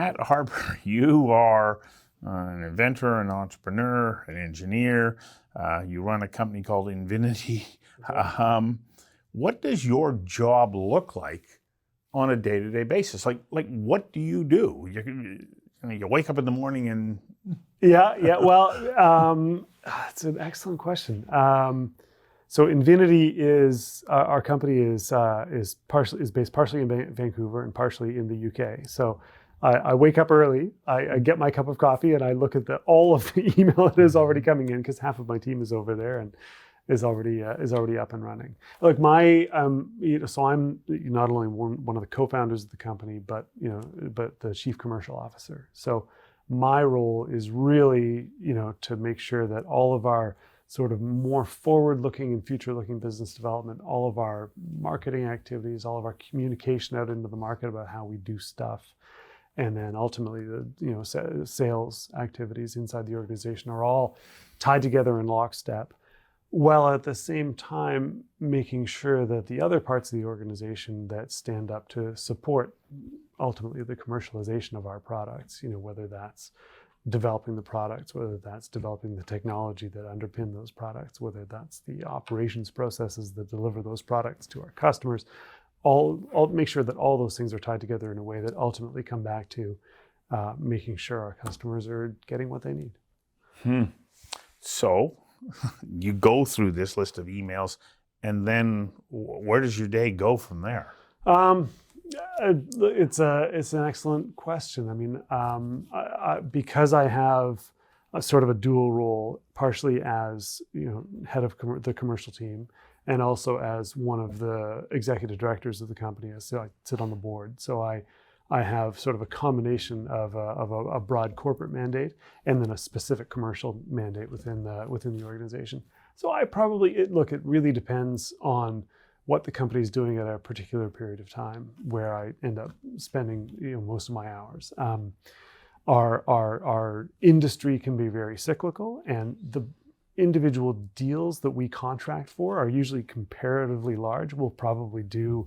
At Harper, you are an inventor, an entrepreneur, an engineer. You run a company called Invinity. What does your job look like on a day-to-day basis? Like what do you do? You wake up in the morning and... Yeah. Well, it's an excellent question. So Invinity is our company is based partially in Vancouver and partially in the UK. So I wake up early, I get my cup of coffee, and I look at all of the email that is already coming in, because half of my team is over there and is already up and running. Look, so I'm not only one of the co-founders of the company, but the chief commercial officer. So my role is really to make sure that all of our sort of more forward-looking and future-looking business development, all of our marketing activities, all of our communication out into the market about how we do stuff, and then ultimately the sales activities inside the organization are all tied together in lockstep, while at the same time making sure that the other parts of the organization that stand up to support ultimately the commercialization of our products, whether that's developing the products, whether that's developing the technology that underpin those products, whether that's the operations processes that deliver those products to our customers, all make sure that all those things are tied together in a way that ultimately come back to making sure our customers are getting what they need. So you go through this list of emails, and then where does your day go from there? It's an excellent question. I mean, because I have a sort of a dual role, partially as head of the commercial team, and also as one of the executive directors of the company. So I sit on the board. So I have sort of a combination of a broad corporate mandate and then a specific commercial mandate within the organization. So it really depends on what the company is doing at a particular period of time, where I end up spending most of my hours. Our industry can be very cyclical, and the individual deals that we contract for are usually comparatively large. We'll probably do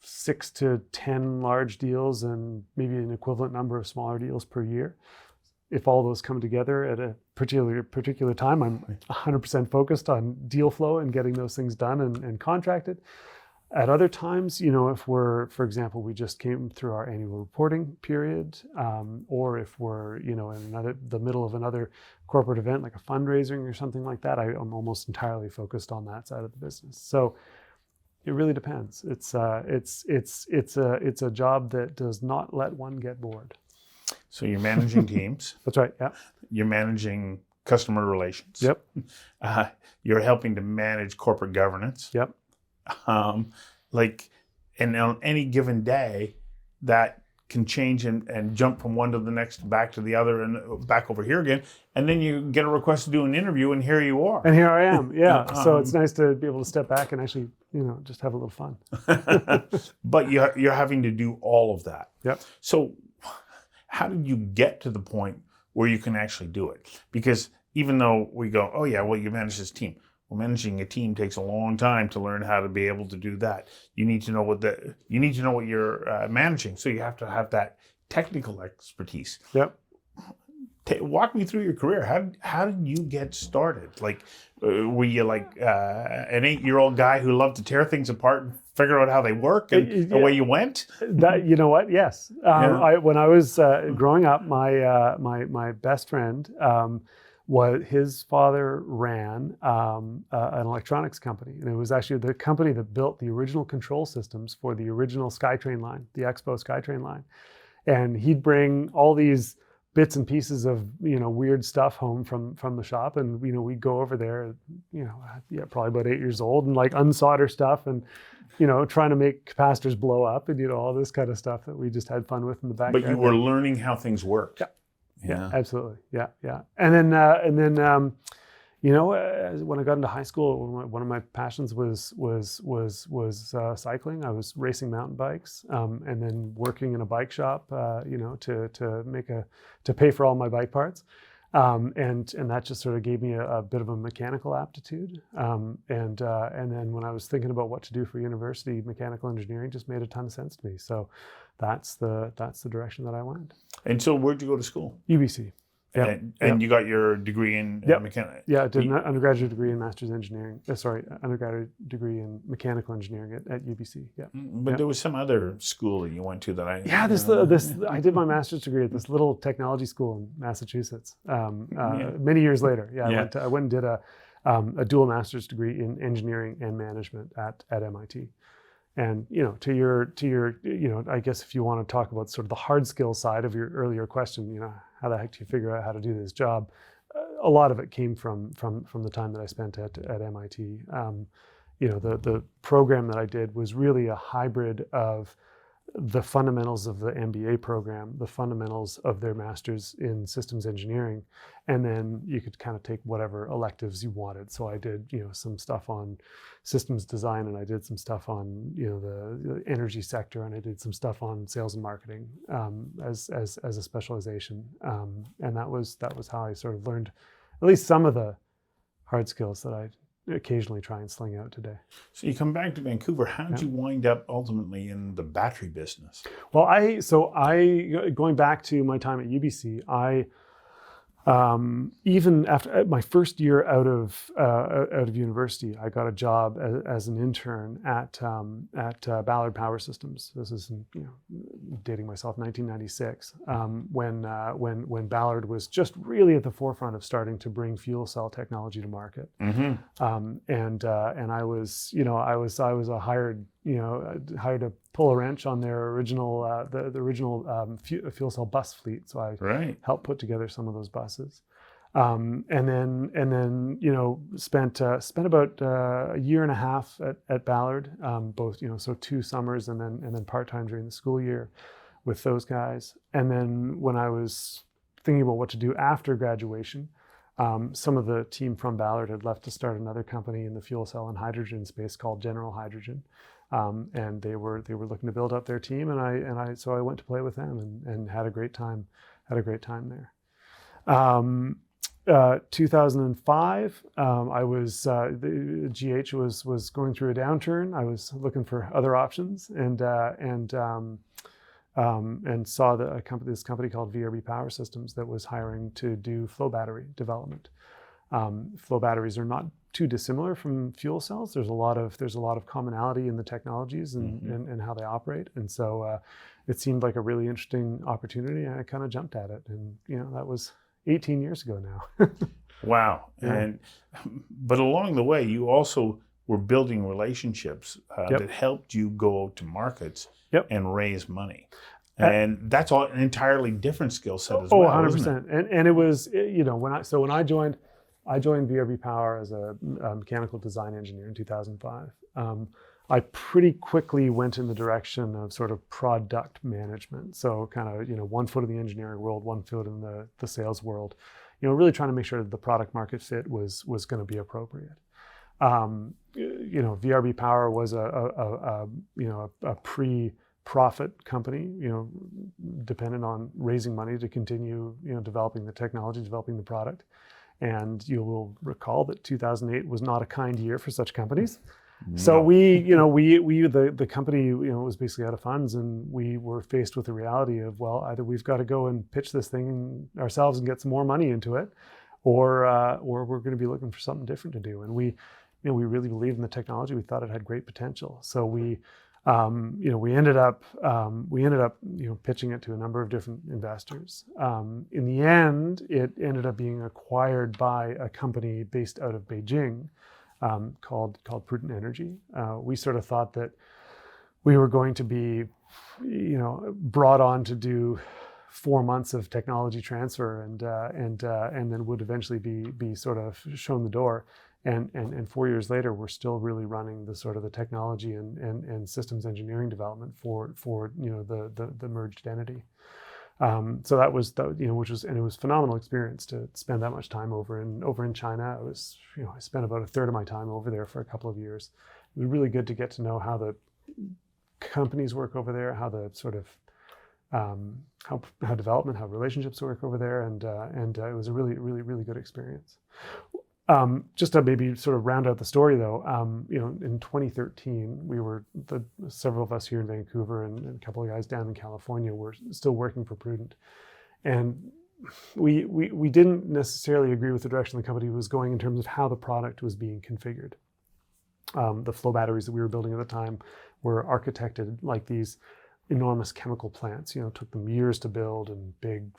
6 to 10 large deals and maybe an equivalent number of smaller deals per year. If all those come together at a particular time, I'm 100% focused on deal flow and getting those things done and contracted. At other times, if for example, we just came through our annual reporting period, or if we're, in the middle of another corporate event like a fundraising or something like that, I'm almost entirely focused on that side of the business. So it really depends. It's a job that does not let one get bored. So you're managing teams. That's right. Yeah. You're managing customer relations. Yep. You're helping to manage corporate governance. Yep. And on any given day, that can change and jump from one to the next, back to the other, and back over here again. And then you get a request to do an interview, and here you are. And here I am. Yeah. So it's nice to be able to step back and actually, just have a little fun. But you're having to do all of that. Yep. So how did you get to the point where you can actually do it? Because even though we go, oh yeah, well, you manage this team. Well, managing a team takes a long time to learn how to be able to do that. You need to know what you're managing. So you have to have that technical expertise. Yep. Walk me through your career. How did you get started? Were you like an 8-year-old guy who loved to tear things apart and figure out how they work, and away you went? You know what? Yes. When I was growing up, my best friend, his father ran an electronics company, and it was actually the company that built the original control systems for the original SkyTrain line, the Expo SkyTrain line. And he'd bring all these bits and pieces of weird stuff home from the shop, and we'd go over there, probably about 8 years old, and like unsolder stuff, and trying to make capacitors blow up, and all this kind of stuff that we just had fun with in the backyard. But you were learning how things worked. Yeah. Yeah, absolutely. Yeah. And then when I got into high school, one of my passions was cycling. I was racing mountain bikes, and then working in a bike shop, to pay for all my bike parts. And that just sort of gave me a bit of a mechanical aptitude. And then when I was thinking about what to do for university, mechanical engineering just made a ton of sense to me. So that's the direction that I went. And so where'd you go to school? UBC. Yeah. And you got your degree in mechanical? Yeah, I did an undergraduate degree in master's engineering. Undergraduate degree in mechanical engineering at UBC. Yeah. But there was some other school that you went to that I... Yeah, I did my master's degree at this little technology school in Massachusetts. Many years later. I went and did a dual master's degree in engineering and management at MIT. And to your I guess if you want to talk about sort of the hard skill side of your earlier question, how the heck do you figure out how to do this job? A lot of it came from the time that I spent at MIT. The program that I did was really a hybrid of the fundamentals of the MBA program, the fundamentals of their master's in systems engineering, and then you could kind of take whatever electives you wanted. So I did, some stuff on systems design, and I did some stuff on, the energy sector, and I did some stuff on sales and marketing as a specialization. And that was how I sort of learned at least some of the hard skills that I occasionally try and sling out today. So you come back to Vancouver. How did you wind up ultimately in the battery business? Well, going back to my time at UBC, even after my first year out of university, I got a job as an intern at Ballard Power Systems. This is dating myself, 1996, when Ballard was just really at the forefront of starting to bring fuel cell technology to market. Mm-hmm. And I was a hired to pull a wrench on their original the original fuel cell bus fleet. So I helped put together some of those buses, and then spent about a year and a half at Ballard, both so 2 summers and then part-time during the school year with those guys. And then when I was thinking about what to do after graduation, some of the team from Ballard had left to start another company in the fuel cell and hydrogen space called General Hydrogen. And they were looking to build up their team, and so I went to play with them and had a great time there. 2005, I was the GH was going through a downturn. I was looking for other options, and saw this company called VRB Power Systems that was hiring to do flow battery development. Flow batteries are not too dissimilar from fuel cells. There's a lot of commonality in the technologies and how they operate. And so it seemed like a really interesting opportunity, and I kind of jumped at it. And that was 18 years ago now. Wow. Yeah. But along the way, you also were building relationships that helped you go out to markets and raise money. And that's all an entirely different skill set as well. 100%. And it was, when I joined VRB Power as a mechanical design engineer in 2005. I pretty quickly went in the direction of sort of product management. So kind of, 1 foot in the engineering world, 1 foot in the sales world, really trying to make sure that the product market fit was going to be appropriate. VRB Power was a pre-profit company, dependent on raising money to continue, developing the technology, developing the product. And you will recall that 2008 was not a kind year for such companies. No. So the company, was basically out of funds, and we were faced with the reality of, well, either we've got to go and pitch this thing ourselves and get some more money into it, or we're going to be looking for something different to do. And we really believed in the technology. We thought it had great potential. So we ended up pitching it to a number of different investors. In the end, it ended up being acquired by a company based out of Beijing called Prudent Energy. We sort of thought that we were going to be, brought on to do 4 months of technology transfer and then would eventually be sort of shown the door. And 4 years later, we're still really running the sort of the technology and systems engineering development for the merged entity. So that was which was, and it was a phenomenal experience to spend that much time over in China. I spent about a third of my time over there for a couple of years. It was really good to get to know how the companies work over there, how the sort of how relationships work over there, and it was a really good experience. Just to maybe sort of round out the story, though, in 2013, we were several of us here in Vancouver and a couple of guys down in California were still working for Prudent, and we didn't necessarily agree with the direction the company was going in terms of how the product was being configured. The flow batteries that we were building at the time were architected like these enormous chemical plants. Took them years to build, and big,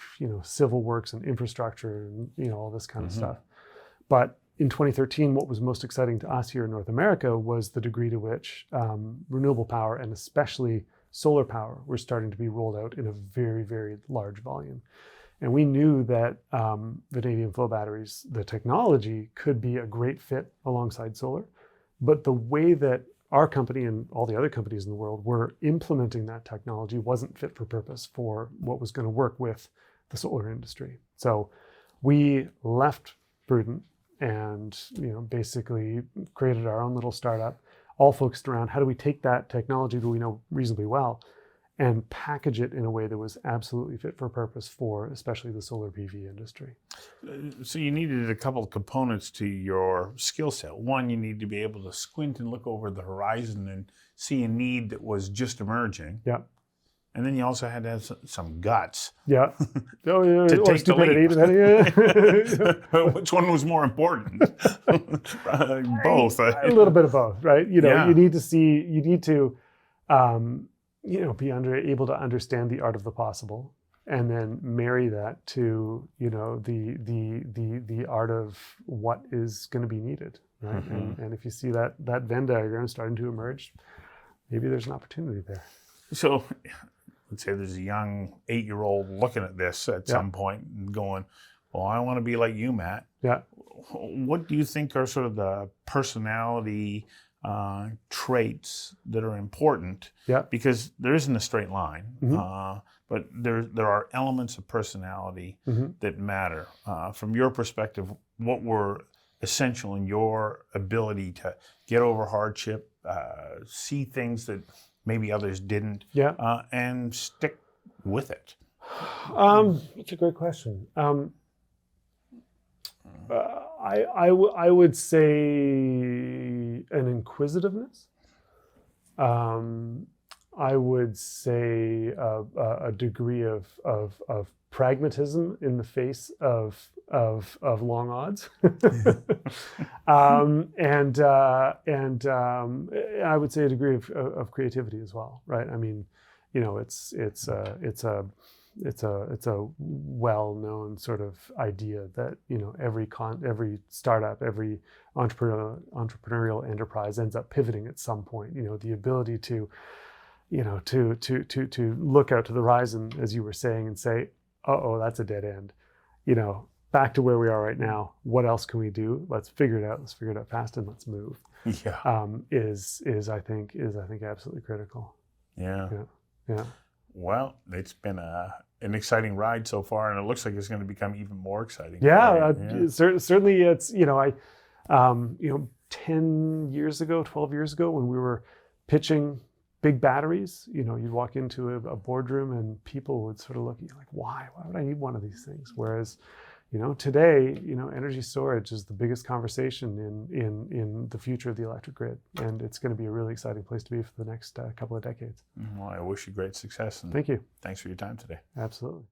civil works and infrastructure, and all this kind of stuff. But in 2013, what was most exciting to us here in North America was the degree to which renewable power, and especially solar power, were starting to be rolled out in a very, very large volume. And we knew that vanadium flow batteries, the technology, could be a great fit alongside solar. But the way that our company and all the other companies in the world were implementing that technology wasn't fit for purpose for what was going to work with the solar industry. So we left Prudent and basically created our own little startup, all focused around how do we take that technology that we know reasonably well and package it in a way that was absolutely fit for purpose for especially the solar PV industry. So you needed a couple of components to your skill set. One, you need to be able to squint and look over the horizon and see a need that was just emerging. Yeah. And then you also had to have some guts. Yeah. To take the stupidity. Which one was more important? Both. A little bit of both, right? Yeah. You need to be able to understand the art of the possible, and then marry that to the art of what is going to be needed, right? And if you see that Venn diagram starting to emerge, maybe there's an opportunity there. So let's say there's a young 8-year-old looking at this at some point and going, well, I want to be like you, Matt. Yeah. What do you think are sort of the personality traits that are important? Yeah. Because there isn't a straight line, but there are elements of personality that matter. From your perspective, what were essential in your ability to get over hardship, see things that maybe others didn't, and stick with it? It's a great question. I would say an inquisitiveness. I would say a degree of pragmatism in the face of long odds, and I would say a degree of creativity as well. Right? I mean, it's a well-known sort of idea that every startup, every entrepreneurial enterprise ends up pivoting at some point. The ability to look out to the horizon, as you were saying, and say, "Uh-oh, that's a dead end." Back to where we are right now. What else can we do? Let's figure it out. Let's figure it out fast, and let's move. Yeah. Is I think absolutely critical. Yeah. Yeah. Well, it's been an exciting ride so far, and it looks like it's going to become even more exciting. Certainly. It's 10 years ago, 12 years ago, when we were pitching big batteries, you'd walk into a boardroom and people would sort of look at you like, why would I need one of these things? Whereas, today, energy storage is the biggest conversation in the future of the electric grid, and it's going to be a really exciting place to be for the next couple of decades. Well, I wish you great success. And thank you. Thanks for your time today. Absolutely.